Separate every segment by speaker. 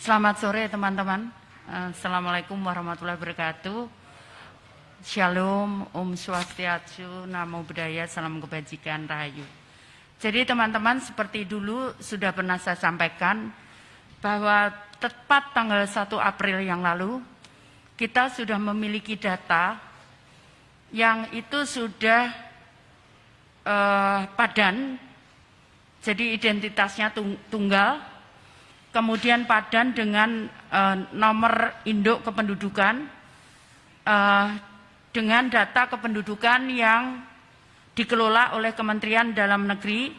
Speaker 1: Selamat sore teman-teman. Assalamualaikum warahmatullahi wabarakatuh. Shalom, Om Swastiastu, Namo Buddhaya, Salam Kebajikan, Rahayu. Jadi teman-teman, seperti dulu sudah pernah saya sampaikan bahwa tepat tanggal 1 April yang lalu kita sudah memiliki data yang itu sudah padan, jadi identitasnya tunggal, kemudian padan dengan nomor induk kependudukan, dengan data kependudukan yang dikelola oleh Kementerian Dalam Negeri,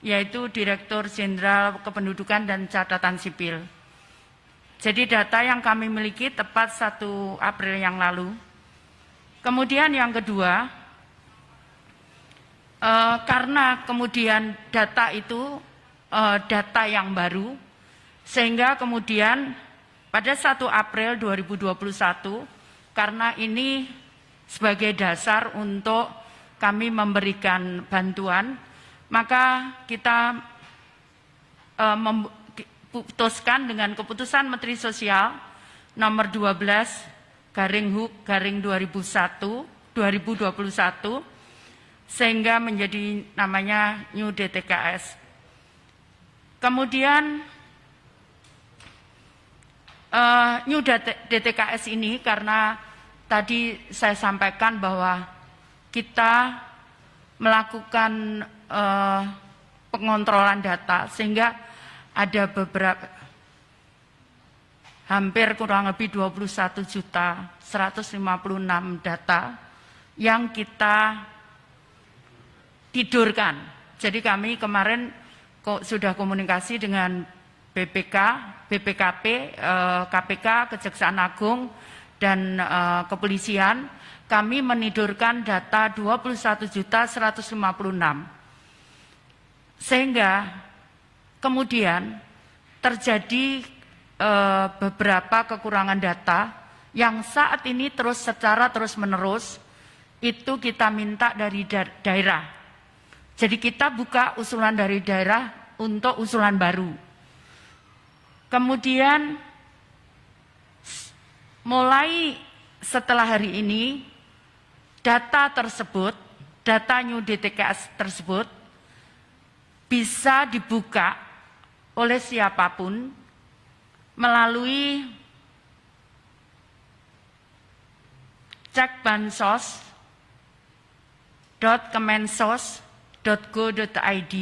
Speaker 1: yaitu Direktur Jenderal Kependudukan dan Catatan Sipil. Jadi data yang kami miliki tepat 1 April yang lalu. Kemudian yang kedua, karena kemudian data itu data yang baru, sehingga kemudian pada 1 April 2021, karena ini sebagai dasar untuk kami memberikan bantuan, maka kita memutuskan dengan keputusan Menteri Sosial nomor 12/HUK/2021, sehingga menjadi namanya New DTKS. Kemudian New DTKS ini karena tadi saya sampaikan bahwa kita melakukan pengontrolan data, sehingga ada beberapa hampir kurang lebih 21.156 data yang kita tidurkan. Jadi kami kemarin sudah komunikasi dengan BPK, BPKP, KPK, Kejaksaan Agung, dan Kepolisian. Kami menidurkan data 21.156. Sehingga kemudian terjadi beberapa kekurangan data yang saat ini secara terus-menerus itu kita minta dari daerah. Jadi kita buka usulan dari daerah untuk usulan baru. Kemudian mulai setelah hari ini, data tersebut, data New DTKS tersebut bisa dibuka oleh siapapun melalui cekbansos.kemensos.go.id.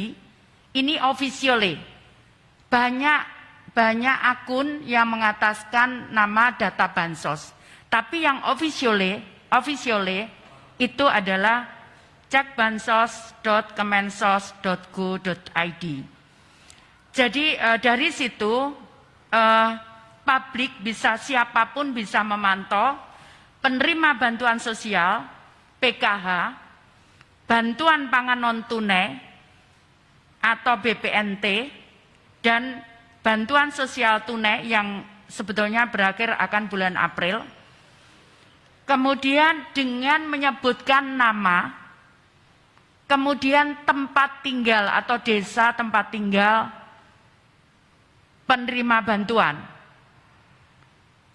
Speaker 1: Ini officially banyak akun yang mengataskan nama data bansos, tapi yang officially itu adalah cekbansos.kemensos.go.id. Jadi dari situ publik siapapun bisa memantau penerima bantuan sosial, PKH, bantuan pangan non tunai atau BPNT, dan bantuan sosial tunai yang sebetulnya berakhir akan bulan April. Kemudian dengan menyebutkan nama, kemudian tempat tinggal atau desa tempat tinggal penerima bantuan.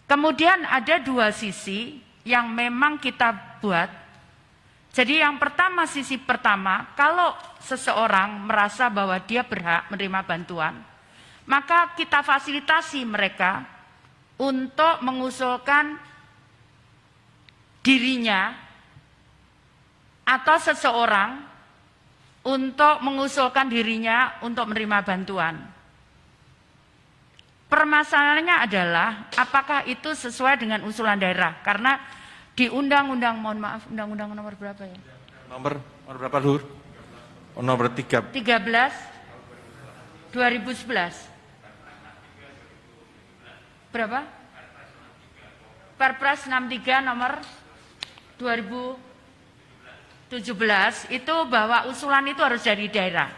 Speaker 1: Kemudian ada dua sisi yang memang kita buat. Jadi yang pertama, sisi pertama, kalau seseorang merasa bahwa dia berhak menerima bantuan, maka kita fasilitasi mereka untuk mengusulkan dirinya atau seseorang untuk mengusulkan dirinya untuk menerima bantuan. Permasalahannya adalah apakah itu sesuai dengan usulan daerah, karena di undang-undang, mohon maaf, undang-undang nomor berapa ya?
Speaker 2: Nomor berapa, Lur? Nomor 13
Speaker 1: 2011. Berapa? Perpres 63 nomor 2017 itu bahwa usulan itu harus dari daerah.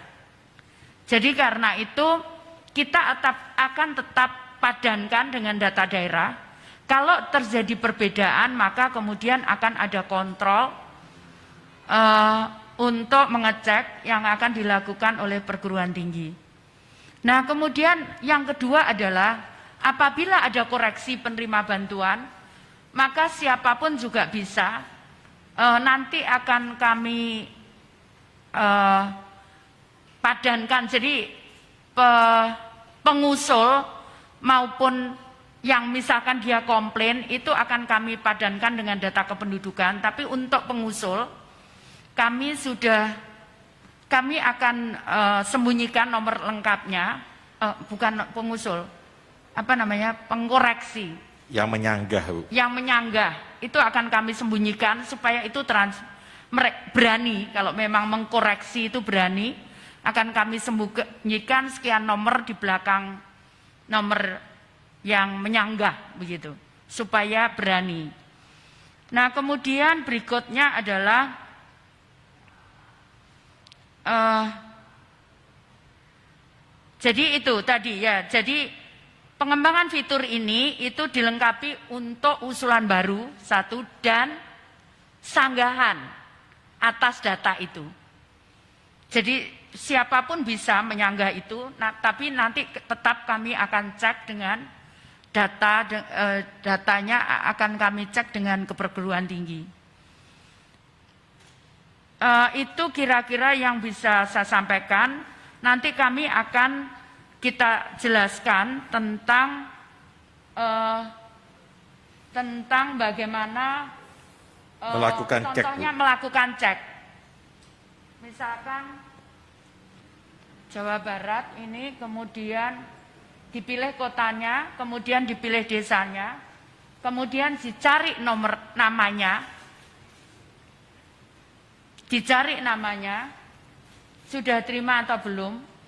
Speaker 1: Jadi karena itu kita akan tetap padankan dengan data daerah. Kalau terjadi perbedaan, maka kemudian akan ada kontrol untuk mengecek yang akan dilakukan oleh perguruan tinggi. Nah, kemudian yang kedua adalah apabila ada koreksi penerima bantuan, maka siapapun juga bisa. Nanti akan kami padankan, jadi pengusul maupun yang misalkan dia komplain itu akan kami padankan dengan data kependudukan. Tapi untuk pengusul kami akan sembunyikan nomor lengkapnya, bukan pengusul, pengkoreksi.
Speaker 2: Yang menyanggah, Bu.
Speaker 1: Yang menyanggah itu akan kami sembunyikan supaya itu berani, kalau memang mengkoreksi itu berani, akan kami sembunyikan sekian nomor di belakang nomor yang menyanggah begitu, supaya berani. Nah, kemudian berikutnya adalah jadi itu tadi ya, jadi pengembangan fitur ini itu dilengkapi untuk usulan baru satu dan sanggahan atas data itu. Jadi siapapun bisa menyanggah itu, tapi nanti tetap kami akan cek dengan datanya akan kami cek dengan keperguruan tinggi. Itu kira-kira yang bisa saya sampaikan. Nanti kami akan kita jelaskan tentang bagaimana
Speaker 2: melakukan cek.
Speaker 1: Contohnya melakukan cek. Misalkan Jawa Barat ini kemudian dipilih kotanya, kemudian dipilih desanya, kemudian dicari namanya, sudah terima atau belum?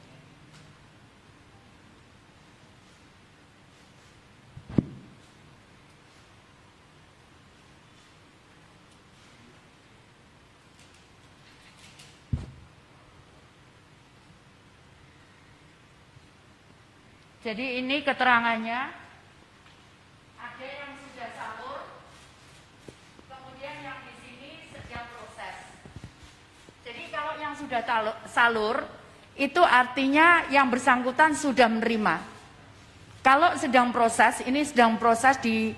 Speaker 1: Jadi ini keterangannya, ada yang sudah salur, kemudian yang di sini sedang proses. Jadi kalau yang sudah salur, itu artinya yang bersangkutan sudah menerima. Kalau sedang proses, ini sedang proses di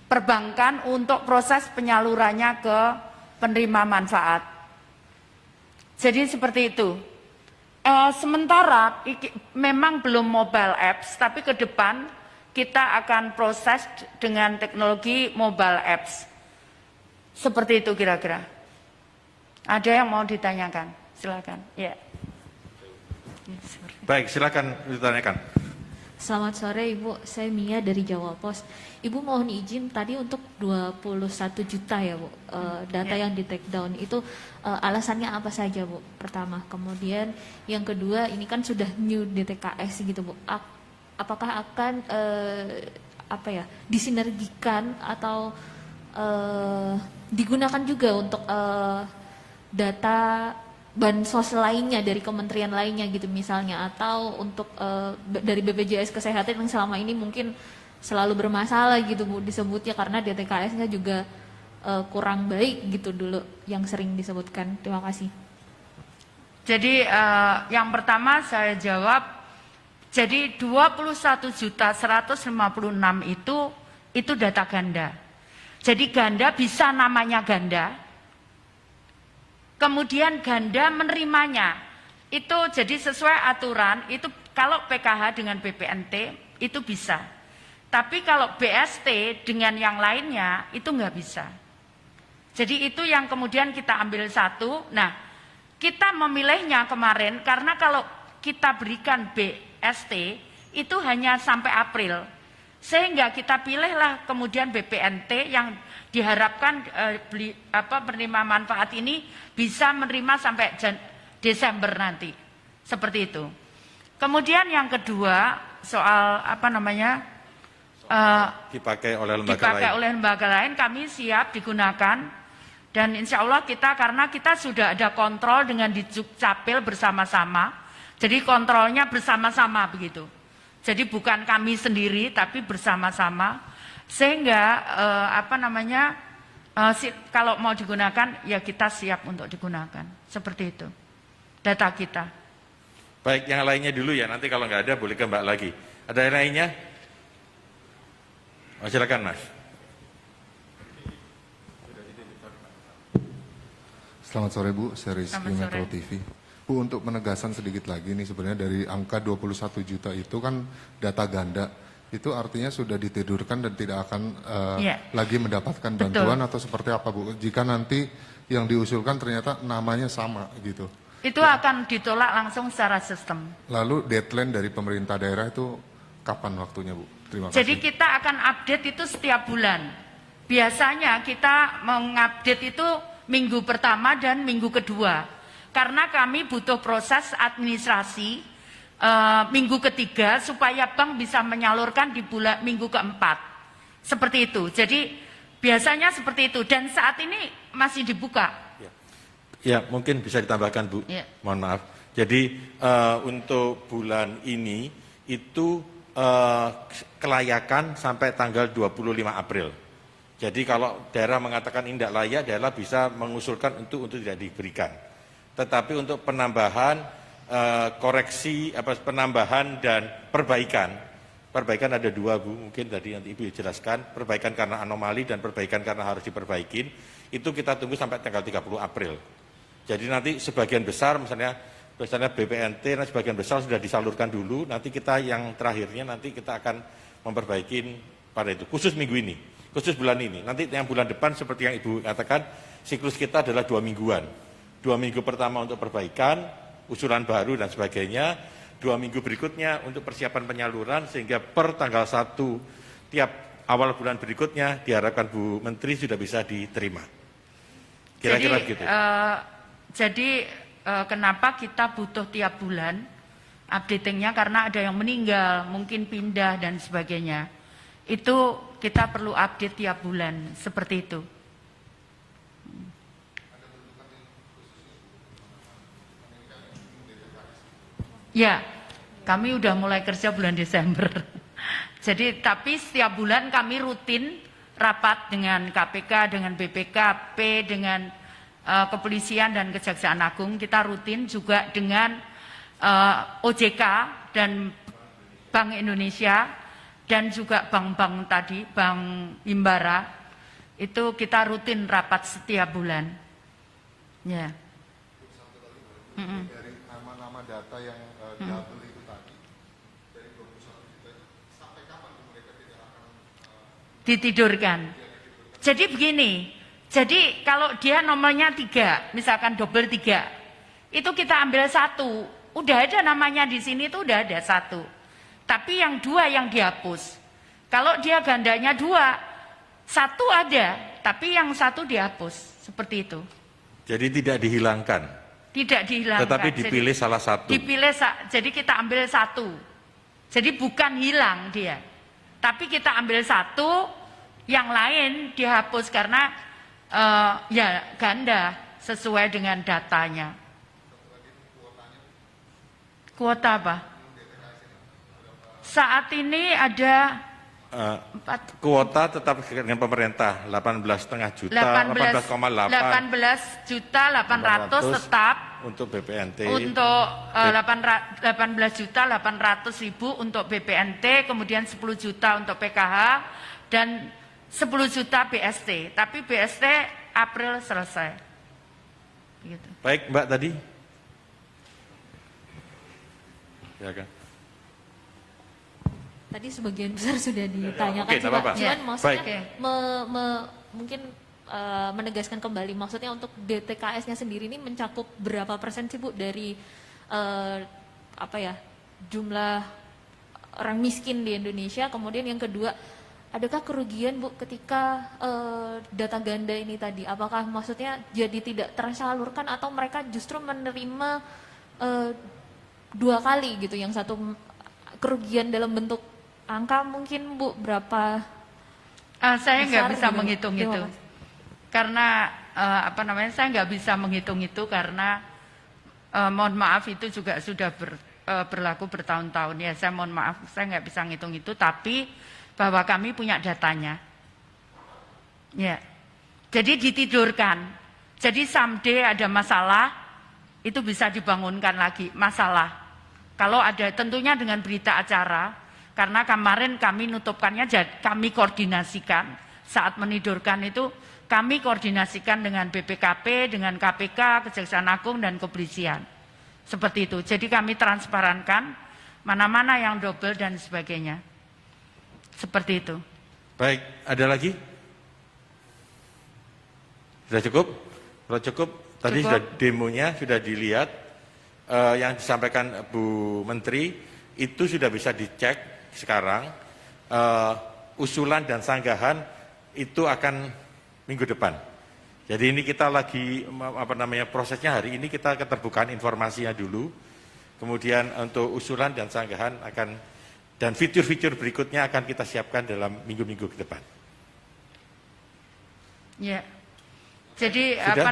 Speaker 1: perbankan untuk proses penyalurannya ke penerima manfaat. Jadi seperti itu. Sementara memang belum mobile apps, tapi ke depan kita akan proses dengan teknologi mobile apps. Seperti itu kira-kira. Ada yang mau ditanyakan? Silakan. Ya.
Speaker 2: Baik, silakan ditanyakan.
Speaker 3: Selamat sore Ibu, saya Mia dari Jawa Pos. Ibu mohon izin tadi untuk 21 juta ya Bu, data yang di take down itu alasannya apa saja Bu? Pertama, kemudian yang kedua ini kan sudah new DTKS gitu Bu, apakah akan disinergikan atau digunakan juga untuk data bansos lainnya dari kementerian lainnya gitu misalnya, atau untuk dari BPJS Kesehatan yang selama ini mungkin selalu bermasalah gitu Bu disebutnya karena DTKS-nya juga kurang baik gitu dulu yang sering disebutkan. Terima kasih.
Speaker 1: Jadi yang pertama saya jawab, jadi 21.156 itu data ganda. Jadi ganda bisa namanya ganda. Kemudian ganda menerimanya, itu jadi sesuai aturan, itu kalau PKH dengan BPNT itu bisa. Tapi kalau BST dengan yang lainnya itu nggak bisa. Jadi itu yang kemudian kita ambil satu. Nah, kita memilihnya kemarin karena kalau kita berikan BST itu hanya sampai April. Sehingga kita pilihlah kemudian BPNT yang diharapkan penerima manfaat ini bisa menerima sampai Desember nanti. Seperti itu. Kemudian yang kedua soal
Speaker 2: dipakai oleh
Speaker 1: lembaga lain kami siap digunakan, dan insya Allah karena kita sudah ada kontrol dengan di Dukcapil bersama-sama, jadi kontrolnya bersama-sama begitu. Jadi bukan kami sendiri tapi bersama-sama, sehingga kalau mau digunakan ya kita siap untuk digunakan, seperti itu data kita.
Speaker 2: Baik, yang lainnya dulu ya, nanti kalau nggak ada boleh ke Mbak lagi. Ada yang lainnya? Oh, silakan Mas.
Speaker 4: Selamat sore Bu, saya Rizky
Speaker 1: Selamat
Speaker 4: Metro
Speaker 1: sore.
Speaker 4: TV. Bu, untuk penegasan sedikit lagi nih, sebenarnya dari angka 21 juta itu kan data ganda. Itu artinya sudah ditidurkan dan tidak akan
Speaker 1: Iya.
Speaker 4: lagi mendapatkan
Speaker 1: Betul.
Speaker 4: bantuan atau seperti apa Bu? Jika nanti yang diusulkan ternyata namanya sama gitu.
Speaker 1: Itu akan ditolak langsung secara sistem.
Speaker 4: Lalu deadline dari pemerintah daerah itu kapan waktunya Bu? Terima kasih.
Speaker 1: Jadi kita akan update itu setiap bulan. Biasanya kita mengupdate itu minggu pertama dan minggu kedua. Karena kami butuh proses administrasi minggu ketiga supaya bank bisa menyalurkan di bulan minggu keempat. Seperti itu. Jadi biasanya seperti itu. Dan saat ini masih dibuka.
Speaker 2: Ya, mungkin bisa ditambahkan Bu.
Speaker 1: Ya.
Speaker 2: Mohon maaf. Jadi untuk bulan ini itu kelayakan sampai tanggal 25 April. Jadi kalau daerah mengatakan ini tidak layak, daerah bisa mengusulkan untuk tidak diberikan. Tetapi untuk penambahan, koreksi, penambahan dan perbaikan ada dua Bu, mungkin tadi nanti Ibu jelaskan, perbaikan karena anomali dan perbaikan karena harus diperbaikin, itu kita tunggu sampai tanggal 30 April. Jadi nanti sebagian besar misalnya BPNT, nah sebagian besar sudah disalurkan dulu, nanti kita yang terakhirnya nanti kita akan memperbaikin pada itu, khusus minggu ini, khusus bulan ini. Nanti yang bulan depan seperti yang Ibu katakan, siklus kita adalah 2 mingguan. 2 minggu pertama untuk perbaikan, usulan baru dan sebagainya, 2 minggu berikutnya untuk persiapan penyaluran, sehingga per tanggal 1 tiap awal bulan berikutnya diharapkan Bu Menteri sudah bisa diterima. Kira-kira begitu.
Speaker 1: Jadi kenapa kita butuh tiap bulan updatingnya, karena ada yang meninggal, mungkin pindah dan sebagainya. Itu kita perlu update tiap bulan, seperti itu. Ya, kami udah mulai kerja bulan Desember. Jadi tapi setiap bulan kami rutin rapat dengan KPK, dengan BPKP, dengan Kepolisian dan Kejaksaan Agung. Kita rutin juga dengan OJK dan Bank Indonesia dan juga bank-bank tadi, Bank Himbara. Itu kita rutin rapat setiap bulan. Ya.
Speaker 4: Dari nama-nama data yang double itu tadi, dari 21 juta itu sampai kapan mereka tidak akan
Speaker 1: Ditidurkan. Jadi begini, jadi kalau dia nomornya 3, misalkan double 3, itu kita ambil 1, udah ada namanya di sini itu udah ada 1. Tapi yang 2 yang dihapus. Kalau dia gandanya 2, 1 ada, tapi yang 1 dihapus, seperti itu.
Speaker 2: Jadi tidak dihilangkan,
Speaker 1: Tidak dihilangkan.
Speaker 2: tetapi dipilih salah satu.
Speaker 1: Jadi kita ambil 1. Jadi bukan hilang dia. Tapi kita ambil 1, yang lain dihapus karena ya ganda sesuai dengan datanya. Kuota apa? Saat ini ada 4
Speaker 2: Kuota tetap dengan pemerintah 18,5 juta, 18,8
Speaker 1: 18.800 tetap
Speaker 2: untuk BPNT.
Speaker 1: untuk 18.800.000 untuk BPNT, kemudian 10 juta untuk PKH dan 10 juta BST. Tapi BST April selesai. Gitu.
Speaker 2: Baik Mbak tadi. Silakan.
Speaker 3: Tadi sebagian besar sudah ditanyakan
Speaker 2: Oke,
Speaker 3: sih,
Speaker 2: tak
Speaker 3: Pak.
Speaker 2: apa-apa.
Speaker 3: Cuman
Speaker 2: Ya,
Speaker 3: maksudnya
Speaker 1: baik.
Speaker 3: mungkin menegaskan kembali, maksudnya untuk DTKS-nya sendiri ini mencakup berapa persen sih Bu dari jumlah orang miskin di Indonesia. Kemudian yang kedua, adakah kerugian Bu ketika data ganda ini tadi? Apakah maksudnya jadi tidak tersalurkan atau mereka justru menerima 2 kali gitu, yang satu kerugian dalam bentuk angka mungkin Bu berapa?
Speaker 1: Saya nggak
Speaker 3: besar
Speaker 1: bisa
Speaker 3: gitu?
Speaker 1: menghitung
Speaker 3: Terima
Speaker 1: itu.
Speaker 3: kasih.
Speaker 1: Karena saya nggak bisa menghitung itu karena mohon maaf itu juga sudah berlaku bertahun-tahun ya. Saya mohon maaf, saya nggak bisa ngitung itu, tapi bahwa kami punya datanya. Ya, jadi ditidurkan. Jadi someday ada masalah, itu bisa dibangunkan lagi masalah. Kalau ada tentunya dengan berita acara, karena kemarin kami nutupkannya, kami koordinasikan saat menidurkan itu, kami koordinasikan dengan BPKP, dengan KPK, Kejaksaan Agung, dan Kepolisian. Seperti itu. Jadi kami transparankan mana-mana yang double dan sebagainya. Seperti itu.
Speaker 2: Baik, ada lagi? Sudah cukup? Kalau cukup, tadi
Speaker 1: Cukup.
Speaker 2: sudah demonya sudah dilihat, yang disampaikan Bu Menteri itu sudah bisa dicek sekarang. Usulan dan sanggahan itu akan minggu depan. Jadi ini kita lagi prosesnya hari ini kita keterbukaan informasinya dulu. Kemudian untuk usulan dan sanggahan dan fitur-fitur berikutnya akan kita siapkan dalam minggu-minggu ke depan.
Speaker 1: Ya. Jadi
Speaker 2: Sudah?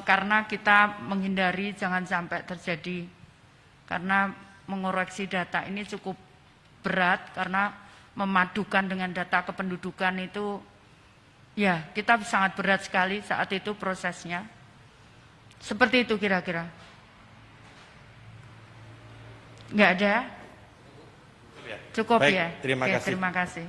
Speaker 1: karena kita menghindari jangan sampai terjadi, karena mengoreksi data ini cukup berat, karena memadukan dengan data kependudukan itu, ya kita sangat berat sekali saat itu prosesnya. Seperti itu kira-kira. Nggak ada? Cukup
Speaker 2: Baik,
Speaker 1: ya?
Speaker 2: terima
Speaker 1: Oke,
Speaker 2: kasih.
Speaker 1: terima kasih.